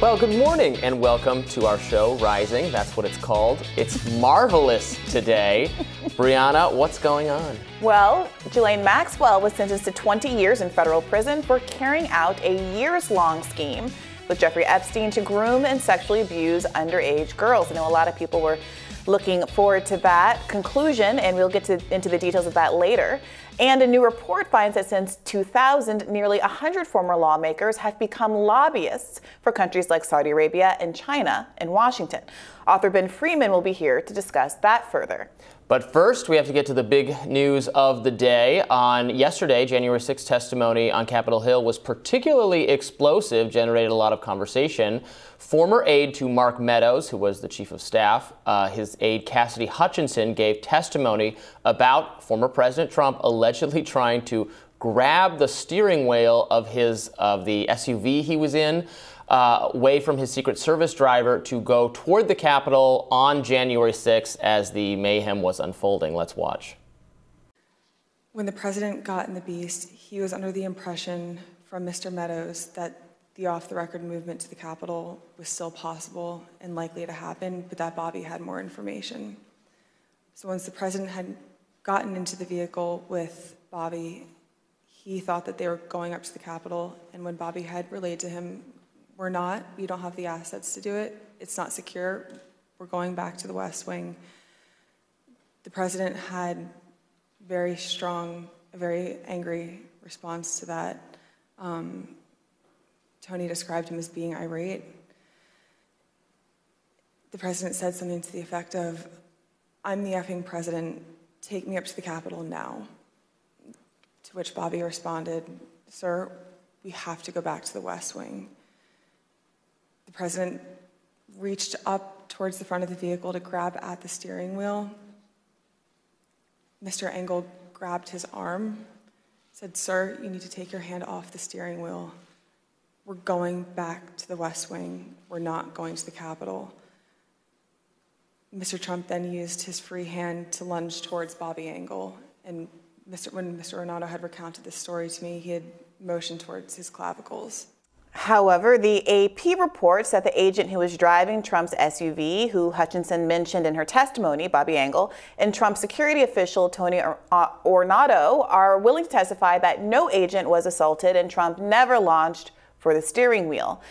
Well, good morning and welcome to our show, Rising. That's what it's called. It's marvelous today. Briahna, what's going on? Well, Ghislaine Maxwell was sentenced to 20 years in federal prison for carrying out a years-long scheme with Jeffrey Epstein to groom and sexually abuse underage girls. I know a lot of people were looking forward to that conclusion, and we'll get into the details of that later. And a new report finds that since 2000, nearly 100 former lawmakers have become lobbyists for countries like Saudi Arabia and China and Washington. Author Ben Freeman will be here to discuss that further. But first, we have to get to the big news of the day. On yesterday, January 6th testimony on Capitol Hill was particularly explosive, generated a lot of conversation. Former aide to Mark Meadows, who was the chief of staff, his aide Cassidy Hutchinson gave testimony about former President Trump allegedly trying to grab the steering wheel of the SUV he was in, away from his Secret Service driver to go toward the Capitol on January 6th as the mayhem was unfolding. Let's watch. When the president got in the Beast, he was under the impression from Mr. Meadows that the off-the-record movement to the Capitol was still possible and likely to happen, but that Bobby had more information. So once the president had gotten into the vehicle with Bobby, he thought that they were going up to the Capitol, and when Bobby had relayed to him, "We're not, we don't have the assets to do it, it's not secure, we're going back to the West Wing," the president had a very angry response to that. Tony described him as being irate. The president said something to the effect of, "I'm the effing president, take me up to the Capitol now." To which Bobby responded, "Sir, we have to go back to the West Wing." The president reached up towards the front of the vehicle to grab at the steering wheel. Mr. Engel grabbed his arm, said, "Sir, you need to take your hand off the steering wheel. We're going back to the West Wing. We're not going to the Capitol." Mr. Trump then used his free hand to lunge towards Bobby Engel. And when Mr. Renato had recounted this story to me, he had motioned towards his clavicles. However, the AP reports that the agent who was driving Trump's SUV, who Hutchinson mentioned in her testimony, Bobby Engel, and Trump security official Tony Ornato are willing to testify that no agent was assaulted and Trump never launched for the steering wheel.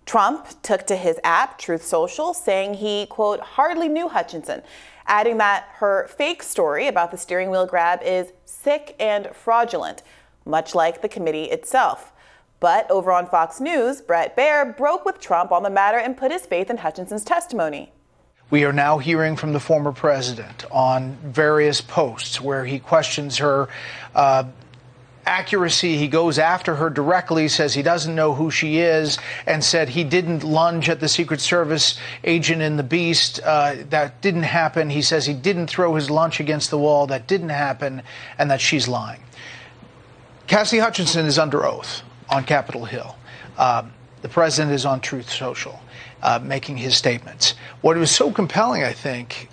Trump took to his app, Truth Social, saying he, quote, hardly knew Hutchinson, adding that her fake story about the steering wheel grab is sick and fraudulent, much like the committee itself. But over on Fox News, Bret Baier broke with Trump on the matter and put his faith in Hutchinson's testimony. We are now hearing from the former president on various posts where he questions her accuracy. He goes after her directly, says he doesn't know who she is, and said he didn't lunge at the Secret Service agent in the Beast. That didn't happen. He says he didn't throw his lunch against the wall. That didn't happen, and that she's lying. Cassidy Hutchinson is under oath on Capitol Hill. The president is on Truth Social, making his statements. What was so compelling, I think,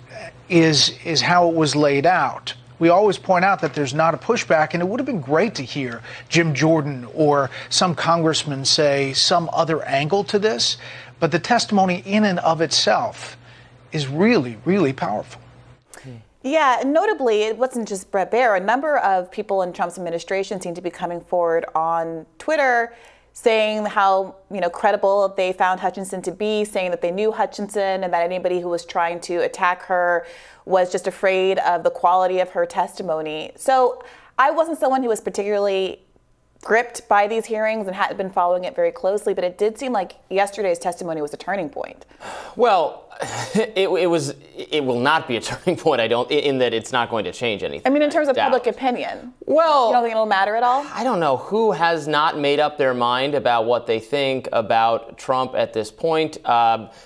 is how it was laid out. We always point out that there's not a pushback, and it would have been great to hear Jim Jordan or some congressman say some other angle to this. But the testimony in and of itself is really, really powerful. Yeah, notably, it wasn't just Bret Baier. A number of people in Trump's administration seem to be coming forward on Twitter saying how, credible they found Hutchinson to be, saying that they knew Hutchinson and that anybody who was trying to attack her was just afraid of the quality of her testimony. So I wasn't someone who was particularly gripped by these hearings and hadn't been following it very closely, but it did seem like yesterday's testimony was a turning point. Well, it will not be a turning point, in that it's not going to change anything. I mean, in terms of public opinion. Well, you don't think it'll matter at all? I don't know who has not made up their mind about what they think about Trump at this point.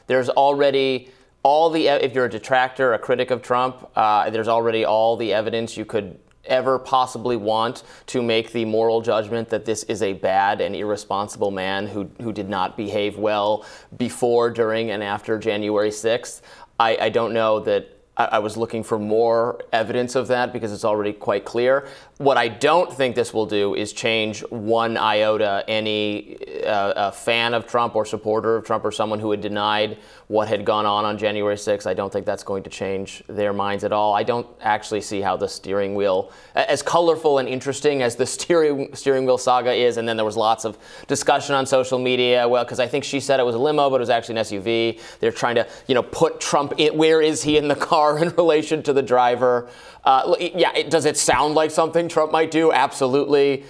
There's already if you're a detractor, a critic of Trump, there's already all the evidence you could ever possibly want to make the moral judgment that this is a bad and irresponsible man who did not behave well before, during, and after January 6th. I don't know that I was looking for more evidence of that because it's already quite clear. What I don't think this will do is change one iota any fan of Trump or supporter of Trump or someone who had denied what had gone on January 6th. I don't think that's going to change their minds at all. I don't actually see how the steering wheel, as colorful and interesting as the steering wheel saga is, and then there was lots of discussion on social media, well, because I think she said it was a limo, but it was actually an SUV. They're trying to, put Trump in, where is he in the car in relation to the driver? Does it sound like something Trump might do? Absolutely.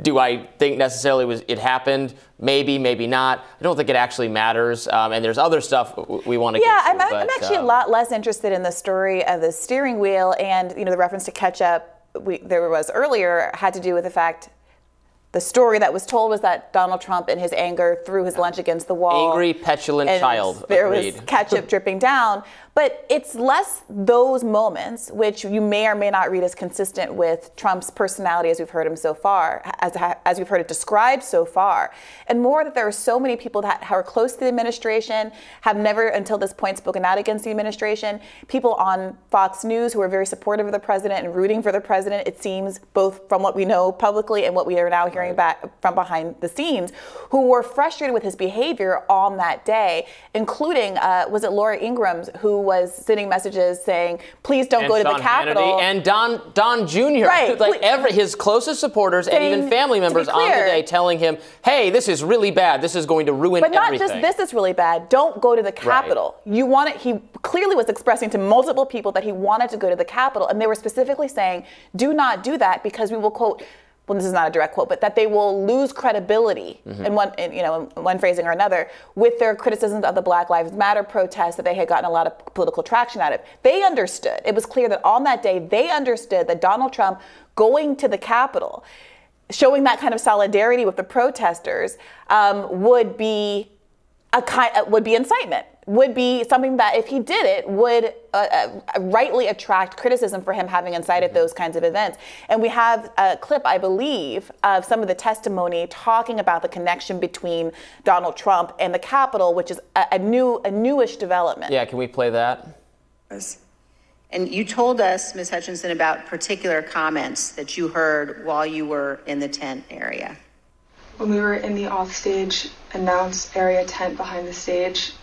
Do I think necessarily it happened? Maybe, maybe not. I don't think it actually matters. And there's other stuff we want to get to. I'm actually a lot less interested in the story of the steering wheel, and the reference to catch up there was earlier had to do with the fact the story that was told was that Donald Trump, in his anger, threw his lunch against the wall. Angry, petulant child. There was ketchup dripping down. But it's less those moments, which you may or may not read as consistent with Trump's personality as we've heard him so far, as we've heard it described so far, and more that there are so many people that are close to the administration, have never until this point spoken out against the administration, people on Fox News who are very supportive of the president and rooting for the president, it seems, both from what we know publicly and what we are now hearing back from behind the scenes, who were frustrated with his behavior on that day, including, was it Laura Ingrams, who was sending messages saying, please don't go to the Capitol. And Don Jr., right. like his closest supporeurs and even family members on the day telling him, hey, this is really bad. This is going to ruin everything. But not just this is really bad. Don't go to the Capitol. Right. He clearly was expressing to multiple people that he wanted to go to the Capitol. And they were specifically saying, do not do that because we will, quote, well, this is not a direct quote, but that they will lose credibility in one phrasing or another with their criticisms of the Black Lives Matter protests that they had gotten a lot of political traction out of. They understood. It was clear that on that day, they understood that Donald Trump going to the Capitol, showing that kind of solidarity with the protesters, would be incitement. Would be something that, if he did it, would rightly attract criticism for him having incited those kinds of events. And we have a clip, I believe, of some of the testimony talking about the connection between Donald Trump and the Capitol, which is a newish development. Yeah, can we play that? And you told us, Ms. Hutchinson, about particular comments that you heard while you were in the tent area. When we were in the offstage announce area tent behind the stage,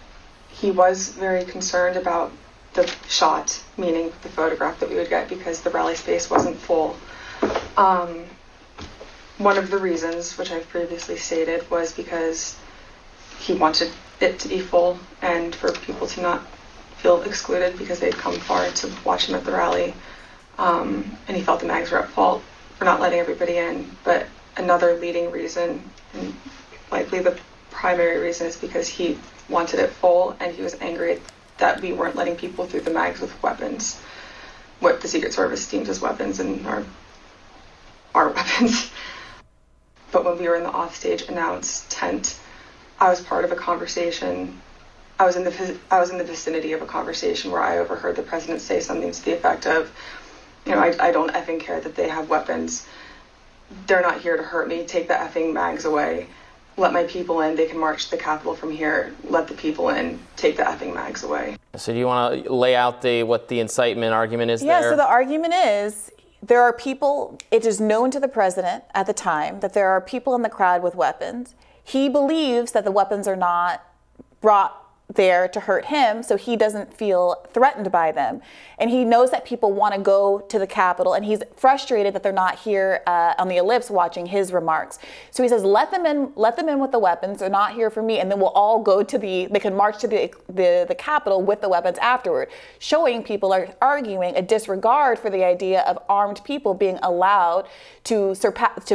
he was very concerned about the shot, meaning the photograph that we would get, because the rally space wasn't full. One of the reasons, which I've previously stated, was because he wanted it to be full and for people to not feel excluded because they'd come far to watch him at the rally. And he felt the mags were at fault for not letting everybody in. But another leading reason, and likely the primary reason, is because he wanted it full, and he was angry that we weren't letting people through the mags with weapons, what the Secret Service deems as weapons and our weapons. But when we were in the offstage announce tent, I was part of a conversation. I was in the vicinity of a conversation where I overheard the president say something to the effect of, I don't effing care that they have weapons. They're not here to hurt me. Take the effing mags away. Let my people in. They can march to the Capitol from here. Let the people in. Take the effing mags away. So do you want to lay out what the incitement argument is there? Yeah, so the argument is there are people, it is known to the president at the time that there are people in the crowd with weapons. He believes that the weapons are not brought there to hurt him, so he doesn't feel threatened by them. And he knows that people want to go to the Capitol, and he's frustrated that they're not here on the ellipse watching his remarks. So he says, let them in with the weapons. They're not here for me, and then we'll all go to they can march to the Capitol with the weapons afterward, showing people are arguing a disregard for the idea of armed people being allowed to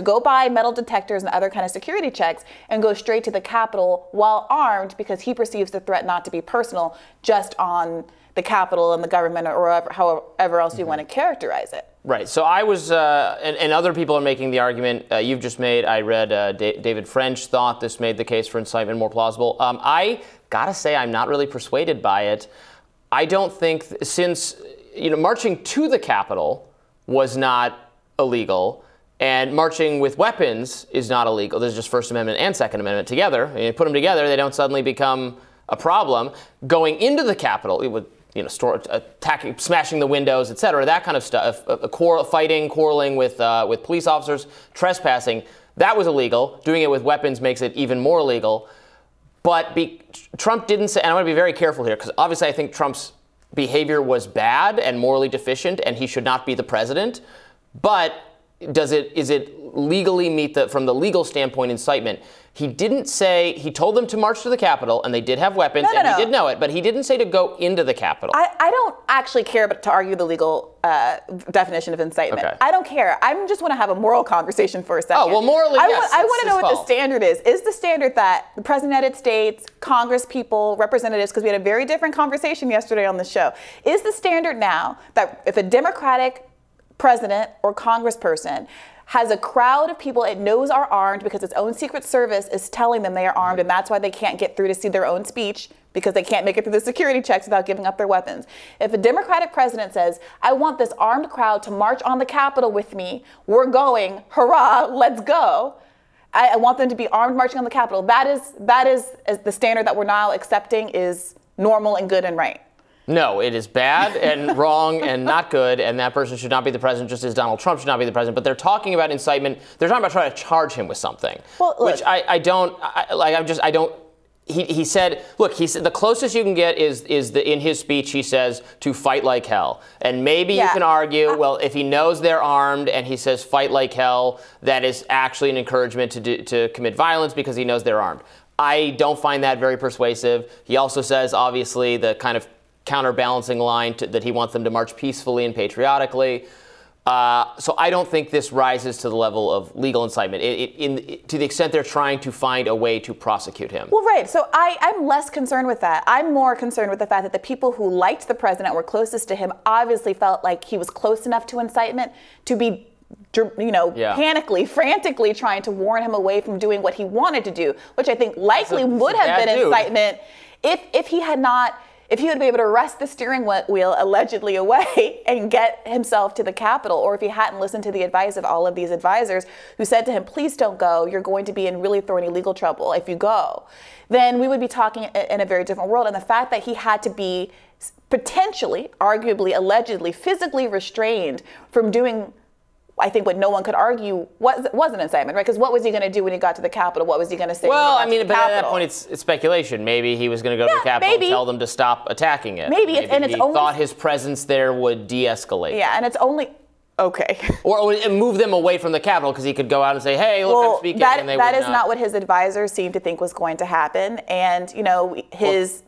go by metal detectors and other kind of security checks and go straight to the Capitol while armed, because he perceives the threat not to be personal, just on the Capitol and the government, or however else you want to characterize it. Right. So I was, and other people are making the argument you've just made. I read David French thought this made the case for incitement more plausible. I gotta say, I'm not really persuaded by it. I don't think, since marching to the Capitol was not illegal, and marching with weapons is not illegal. This is just First Amendment and Second Amendment together. You put them together, they don't suddenly become a problem. Going into the Capitol, attacking, smashing the windows, etc. That kind of stuff. Quarreling with police officers, trespassing. That was illegal. Doing it with weapons makes it even more illegal. But Trump didn't say, and I want to be very careful here, because obviously I think Trump's behavior was bad and morally deficient, and he should not be the president. But is it legally meet from the legal standpoint, incitement? He didn't say, he told them to march to the Capitol, and they did have weapons, and he did know it, but he didn't say to go into the Capitol. I don't actually care to argue the legal definition of incitement. Okay. I don't care. I just want to have a moral conversation for a second. Oh, well, morally, yes. I want to know what the standard is. Is the standard that the President of the United States, Congress people, representatives, because we had a very different conversation yesterday on the show, is the standard now that if a Democratic president or congressperson has a crowd of people it knows are armed because its own Secret Service is telling them they are armed, and that's why they can't get through to see their own speech because they can't make it through the security checks without giving up their weapons. If a Democratic president says, I want this armed crowd to march on the Capitol with me, we're going, hurrah, let's go. I want them to be armed marching on the Capitol. That is the standard that we're now accepting is normal and good and right. No, it is bad and wrong and not good, and that person should not be the president, just as Donald Trump should not be the president. But they're talking about incitement. They're talking about trying to charge him with something, which I don't. He said, look, he said the closest you can get is in his speech he says to fight like hell, and maybe you can argue, well, if he knows they're armed and he says fight like hell, that is actually an encouragement to commit violence because he knows they're armed. I don't find that very persuasive. He also says, obviously, the kind of counterbalancing line that he wants them to march peacefully and patriotically. So I don't think this rises to the level of legal incitement to the extent they're trying to find a way to prosecute him. Well, right. So I'm less concerned with that. I'm more concerned with the fact that the people who liked the president, were closest to him, obviously felt like he was close enough to incitement to be panically, frantically trying to warn him away from doing what he wanted to do, which I think likely would have been incitement if he had not. If he would be able to wrest the steering wheel allegedly away and get himself to the Capitol, or if he hadn't listened to the advice of all of these advisors who said to him, please don't go, you're going to be in really thorny legal trouble if you go, then we would be talking in a very different world. And the fact that he had to be potentially, arguably, allegedly, physically restrained from doing, I think what no one could argue was an incitement, right? Because what was he going to do when he got to the Capitol? What was he going to say? Well, I mean, but at that point, it's speculation. Maybe he was going to go to the Capitol and tell them to stop attacking it. Maybe he thought his presence there would de-escalate. Yeah, and it's only... Okay. Or move them away from the Capitol because he could go out and say, hey, look, I'm speaking. That is not what his advisors seemed to think was going to happen. And, his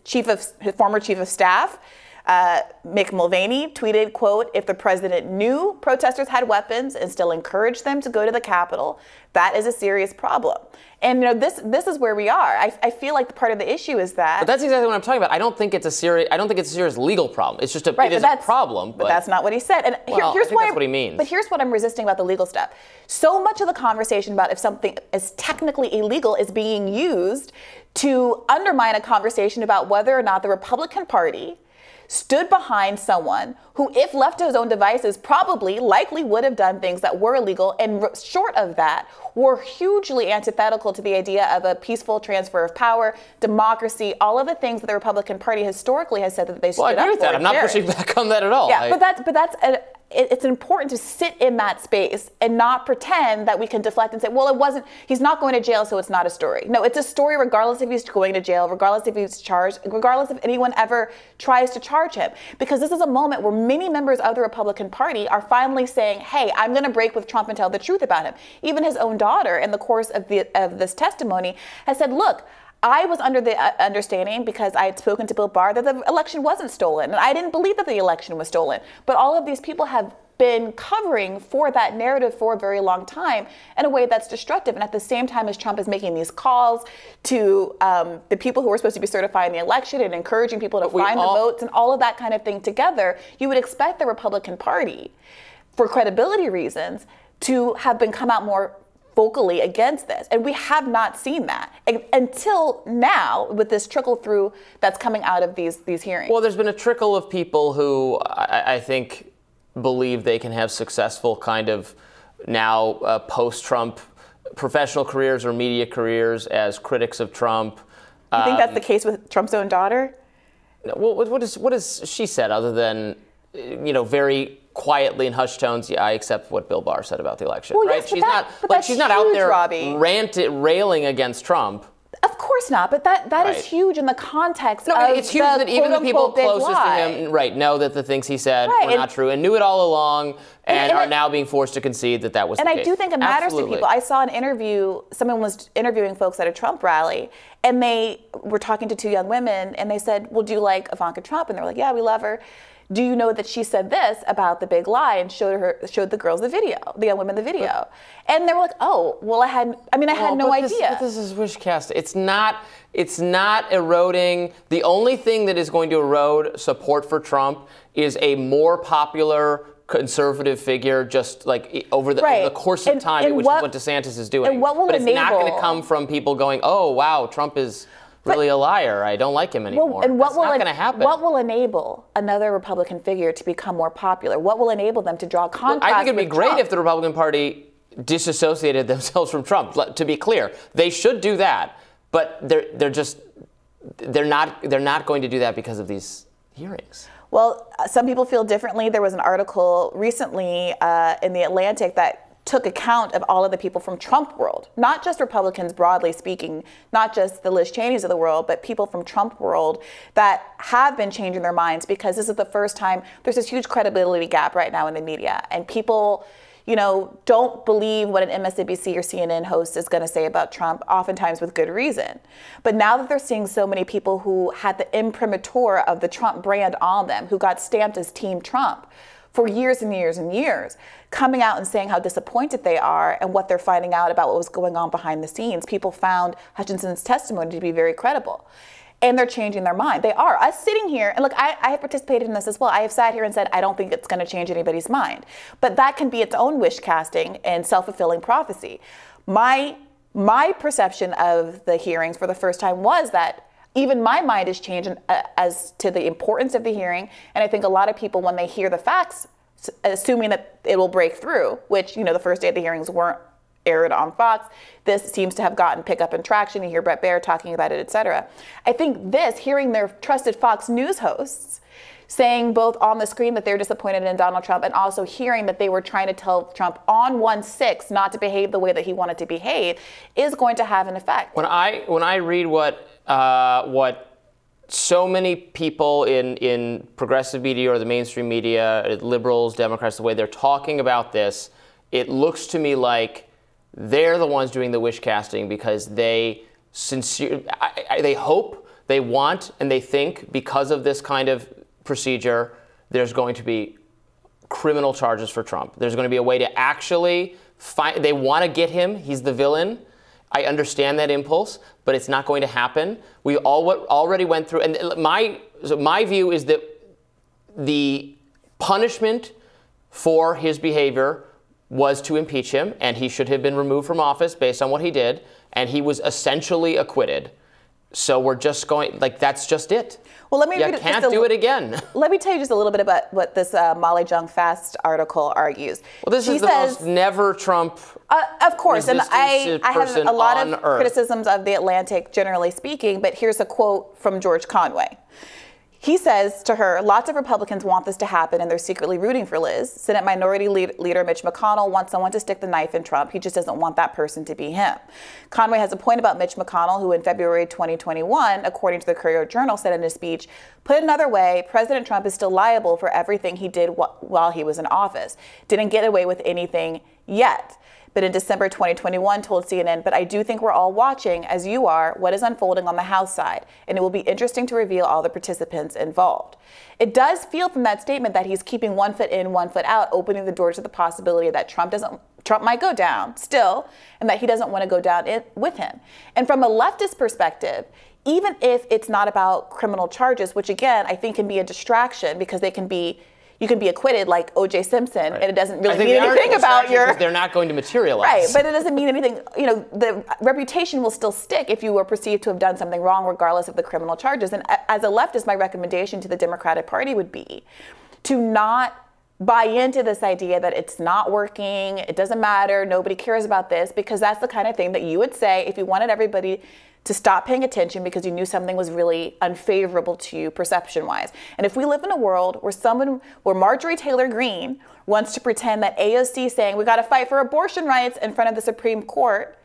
former chief of staff, Mick Mulvaney, tweeted, quote, if the president knew protesters had weapons and still encouraged them to go to the Capitol, that is a serious problem. And this is where we are. I feel like part of the issue is that. But that's exactly what I'm talking about. I don't think it's a serious legal problem. It's just it is a problem. But that's not what he said. And here's I think that's what he means. But here's what I'm resisting about the legal stuff. So much of the conversation about if something is technically illegal is being used to undermine a conversation about whether or not the Republican Party stood behind someone who, if left to his own devices, likely would have done things that were illegal, and short of that, were hugely antithetical to the idea of a peaceful transfer of power, democracy, all of the things that the Republican Party historically has said that they stood up for. Well, I agree with that. I'm not pushing back on that at all. Yeah, it's important to sit in that space and not pretend that we can deflect and say, well, he's not going to jail, so it's not a story. No, it's a story regardless if he's going to jail, regardless if he's charged, regardless if anyone ever tries to charge him. Because this is a moment where many members of the Republican Party are finally saying, hey, I'm going to break with Trump and tell the truth about him. Even his own daughter, in the course of this testimony, has said, look, I was under the understanding, because I had spoken to Bill Barr, that the election wasn't stolen. And I didn't believe that the election was stolen. But all of these people have been covering for that narrative for a very long time in a way that's destructive. And at the same time as Trump is making these calls to the people who are supposed to be certifying the election and encouraging people to find the votes and all of that kind of thing together, you would expect the Republican Party, for credibility reasons, to have come out more vocally against this. And we have not seen that until now with this trickle through that's coming out of these hearings. Well, there's been a trickle of people who I think believe they can have successful kind of now post-Trump professional careers or media careers as critics of Trump. You think that's the case with Trump's own daughter? Well, what is she said other than, very quietly in hushed tones? Yeah, I accept what Bill Barr said about the election. Well, right? Yes, She's not out there Robby. railing against Trump. Of course not, but that Right. is huge in the context of it's huge that even the people closest lie. to him, know that the things he said Right, were not true and knew it all along and are it- now being forced to concede that was the case. And I do think it matters Absolutely. to people. I saw an interview, someone was interviewing folks at a Trump rally, and they were talking to two young women, and they said, well, do you like Ivanka Trump? And they were like, yeah, we love her. Do you know that she said this about the big lie, and showed the girls the video, the young women the video? And they were like, oh, well, I had no idea. But this is wish casting. It's not eroding. The only thing that is going to erode support for Trump is a more popular conservative figure, just like over the course of time, which is what DeSantis is doing. And what will but it's not going to enable- come from people going, oh, wow, Trump is really a liar. I don't like him anymore. And That's not going to happen. What will enable another Republican figure to become more popular? What will enable them to draw contrast? I think it'd be with great Trump? if the Republican Party disassociated themselves from Trump. To be clear, they should do that, but they're not going to do that because of these hearings. Well, some people feel differently. There was an article recently in The Atlantic that took account of all of the people from Trump world, not just Republicans broadly speaking, not just the Liz Cheneys of the world, but people from Trump world that have been changing their minds, because this is the first time there's this huge credibility gap right now in the media, and people don't believe what an MSNBC or CNN host is going to say about Trump, oftentimes with good reason. But now that they're seeing so many people who had the imprimatur of the Trump brand on them, who got stamped as Team Trump for years and years and years, coming out and saying how disappointed they are and what they're finding out about what was going on behind the scenes, people found Hutchinson's testimony to be very credible. And they're changing their mind. They are. Us sitting here, and look, I have participated in this as well. I have sat here and said, I don't think it's going to change anybody's mind. But that can be its own wish casting and self-fulfilling prophecy. My perception of the hearings for the first time was that even my mind has changed as to the importance of the hearing. And I think a lot of people, when they hear the facts, assuming that it will break through, which, the first day of the hearings weren't aired on Fox. This seems to have gotten pickup and traction. You hear Bret Baier talking about it, et cetera. I think hearing their trusted Fox News hosts saying both on the screen that they're disappointed in Donald Trump, and also hearing that they were trying to tell Trump on 1/6 not to behave the way that he wanted to behave, is going to have an effect. When I read what so many people in progressive media or the mainstream media, liberals, Democrats, the way they're talking about this, it looks to me like they're the ones doing the wish casting because they hope, they want, and they think because of this kind of procedure, there's going to be criminal charges for Trump. There's going to be a way to actually find, they want to get him. He's the villain. I understand that impulse, but it's not going to happen. We already went through, and my view is that the punishment for his behavior was to impeach him, and he should have been removed from office based on what he did, and he was essentially acquitted. So we're just going, that's just it. Well, let me you read it. can't do it again. Let me tell you just a little bit about what this Molly Jung Fast article argues. Well, this is the most never Trump. Of course, and I have a lot of Earth. criticisms of The Atlantic, generally speaking, but here's a quote from George Conway. He says to her, lots of Republicans want this to happen and they're secretly rooting for Liz. Senate Minority Leader Mitch McConnell wants someone to stick the knife in Trump. He just doesn't want that person to be him. Conway has a point about Mitch McConnell, who in February 2021, according to the Courier-Journal, said in his speech, put another way, President Trump is still liable for everything he did while he was in office. Didn't get away with anything yet. But in December 2021 told CNN, but I do think we're all watching, as you are, what is unfolding on the House side, and it will be interesting to reveal all the participants involved. It does feel from that statement that he's keeping one foot in, one foot out, opening the door to the possibility that Trump might go down still, and that he doesn't want to go down with him. And from a leftist perspective, even if it's not about criminal charges, which again, I think can be a distraction because you can be acquitted like O.J. Simpson, and it doesn't really mean anything about your... They're not going to materialize. Right, but it doesn't mean anything. The reputation will still stick if you were perceived to have done something wrong, regardless of the criminal charges. And as a leftist, my recommendation to the Democratic Party would be to not buy into this idea that it's not working, it doesn't matter, nobody cares about this, because that's the kind of thing that you would say if you wanted everybody to stop paying attention because you knew something was really unfavorable to you perception-wise. And if we live in a world where Marjorie Taylor Greene wants to pretend that AOC saying we got to fight for abortion rights in front of the Supreme Court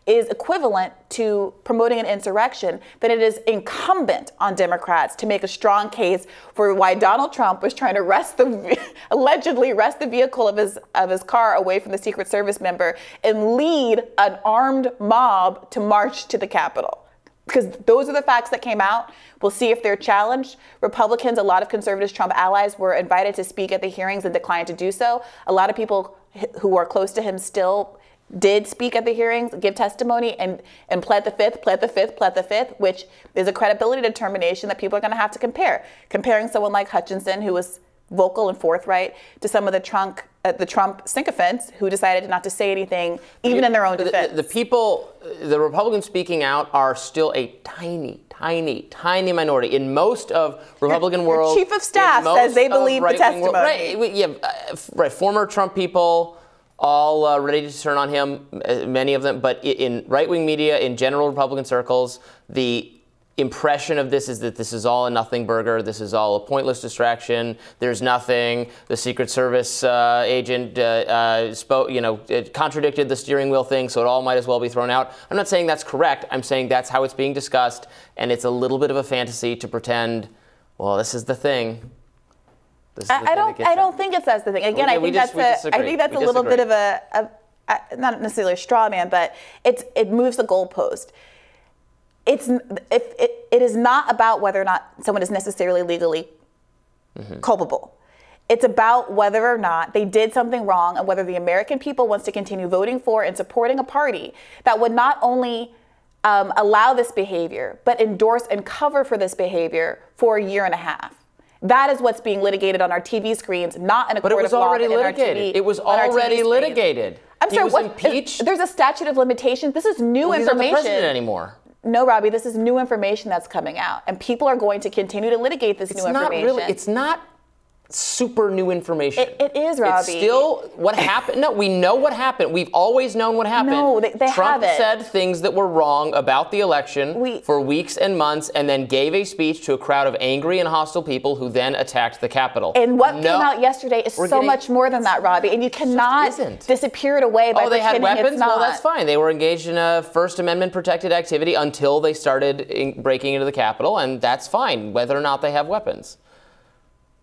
is equivalent to promoting an insurrection, then it is incumbent on Democrats to make a strong case for why Donald Trump was trying to allegedly wrest the vehicle of his car away from the Secret Service member and lead an armed mob to march to the Capitol. Because those are the facts that came out. We'll see if they're challenged. Republicans, a lot of conservatives, Trump allies, were invited to speak at the hearings and declined to do so. A lot of people who are close to him still did speak at the hearings, give testimony, and pled the fifth, which is a credibility determination that people are going to have to compare. Comparing someone like Hutchinson, who was vocal and forthright, to some of the Trump sycophants who decided not to say anything, even in their own defense. The Republicans speaking out are still a tiny minority. In most of Republican world, Chief of Staff says they believe the testimony. Right. Former Trump people, all ready to turn on him, many of them. But in right-wing media, in general Republican circles, the impression of this is that this is all a nothing burger. This is all a pointless distraction. There's nothing. The Secret Service agent contradicted the steering wheel thing, so it all might as well be thrown out. I'm not saying that's correct. I'm saying that's how it's being discussed, and it's a little bit of a fantasy to pretend, well, this is the thing. I don't think that's the thing. Again, okay, I think that's a little bit of a not necessarily a straw man, but it moves the goalpost. It is not about whether or not someone is necessarily legally culpable. It's about whether or not they did something wrong and whether the American people wants to continue voting for and supporting a party that would not only allow this behavior, but endorse and cover for this behavior for a year and a half. That is what's being litigated on our TV screens, not in a court of law. But it was already litigated. It was already litigated. I'm sorry, he was impeached. There's a statute of limitations. This is new information. He's not the president anymore. No, Robby, this is new information that's coming out, and people are going to continue to litigate this new information. It's not super new information. It is, Robby. It's still what happened. No, we know what happened. We've always known what happened. No, they Trump haven't. said things that were wrong about the election for weeks and months, and then gave a speech to a crowd of angry and hostile people who then attacked the Capitol. And what came out yesterday is so much more than that, Robby, and you cannot disappear it away by they had pretending weapons? it's not. Well, that's fine. They were engaged in a First Amendment protected activity until they started breaking into the Capitol, and that's fine, whether or not they have weapons.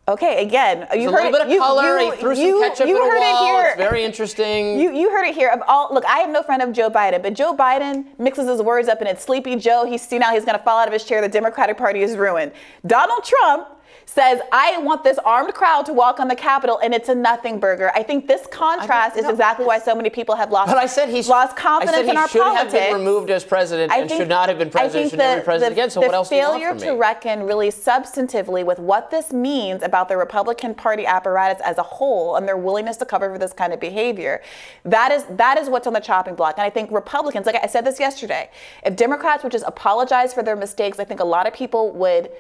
Okay, again, you heard a little bit of color. He threw some ketchup at a wall. It's very interesting. You heard it here. Look, I am no friend of Joe Biden, but Joe Biden mixes his words up, and it's Sleepy Joe. He's going to fall out of his chair. The Democratic Party is ruined. Donald Trump says, I want this armed crowd to walk on the Capitol, and it's a nothing burger. I think this contrast is exactly why so many people have lost confidence in our politics. I said he should have been removed as president and should not have been president, should never be president again, so what else do you want from me? The failure to reckon really substantively with what this means about the Republican Party apparatus as a whole and their willingness to cover for this kind of behavior, that is what's on the chopping block. And I think Republicans, like I said this yesterday, if Democrats would just apologize for their mistakes, I think a lot of people would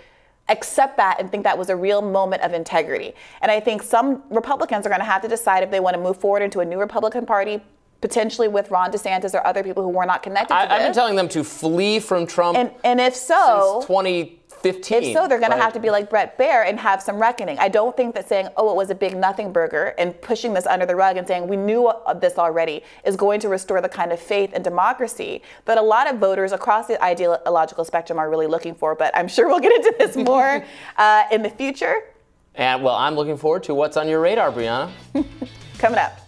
accept that and think that was a real moment of integrity. And I think some Republicans are going to have to decide if they want to move forward into a new Republican Party, potentially with Ron DeSantis or other people who were not connected to this. I've been telling them to flee from Trump and if so, since 2015. If so, they're going to have to be like Brett Baer and have some reckoning. I don't think that saying, oh, it was a big nothing burger and pushing this under the rug and saying we knew this already is going to restore the kind of faith and democracy that a lot of voters across the ideological spectrum are really looking for. But I'm sure we'll get into this more in the future. And well, I'm looking forward to what's on your radar, Briahna. Coming up.